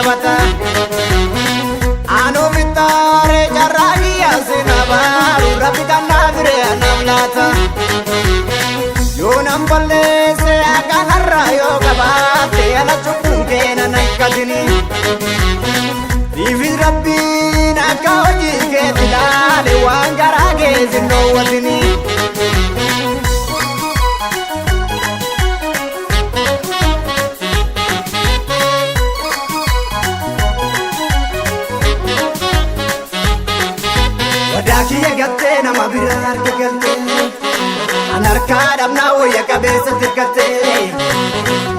gaafata Anu bitare jarraayi asina baaru rabbi kannaa biree anam laata Yoo nan balleesse akkanarra yoo qabaatte ala cubbuun keena nan katini Siifis rabbiin akka hojii keetti ilaale waan garaa keessa hin dhoowwatini Wadaakiyya gattee nama biraa harka galtee An harkaa dhabnaa wayya qabeessa tirkattee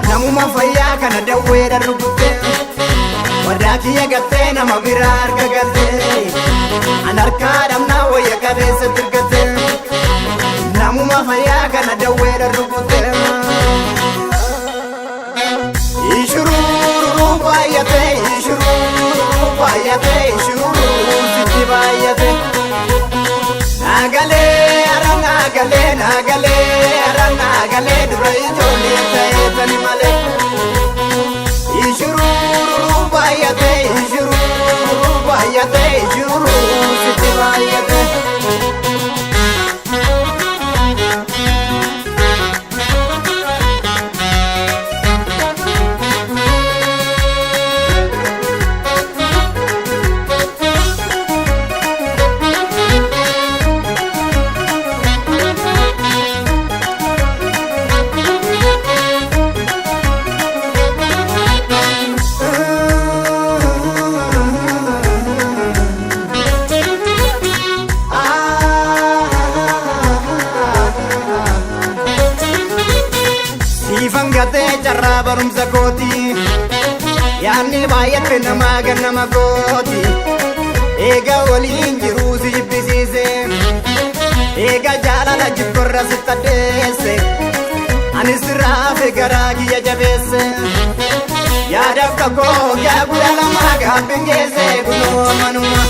Namuma fayyaa kana dawweedhaan rukuttee Wadaakiyya gattee nama biraa harka galtee An harkaa dhabnaa wayya qabeessa tirkattee Namuma fayyaa kana dawweedhaan rukuttee Ishururuu baay'atee ishururuu baay'atee ishururuu sitti baay'atee Nagalee ara nagalee dura ijoollee ta'eetani malee Ishururuu baay'atee ishururuu sitti baay'atee Ifangate jarra barumsa kooti Yaanni baay'ate namaa gannama kooti Eega waliin jiruu si jibbisiise Eega jaalala jibborra sitti addeesse Anis raafe garaa kiyya jabeesse Yaadaaf kakoo yaa guyyaa lamaa gaaffin geesse kunoo manuma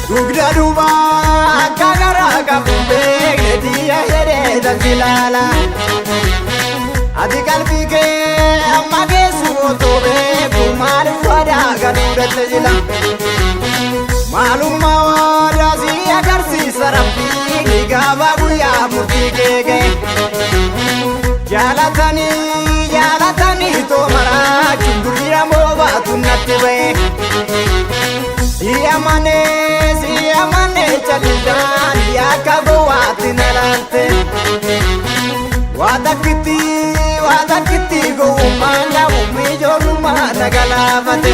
Dugda duuba akka garaa qabuun beekne diya jedhee tajaajilala Ati qalbii kee amma geessu otoo beeku maaliif waadaa galuudhatte jila Maalummaa waadaa si agarsiisa rabbiin gaafa guyyaa murtii kee ga'e Jaalatanii too maraachuun durii ammoo baatu natti ba'e Si amane chalidaan yaaka gowwaatti nalaalte Waata kitti gowwummaan dhabuun ijoollummaa nagalaafate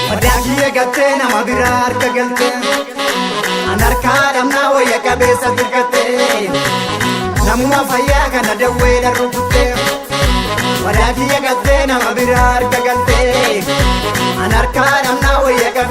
Wadaakiyya gattee nama biraa harka galtee An harkaa dhabnaa wayya qabeessa tirkattee Namuma fayyaa kana dawweedhaan rukuttee Wadaakiyya gattee nama biraa harka galtee An harkaa dhabnaa wayya qabeessa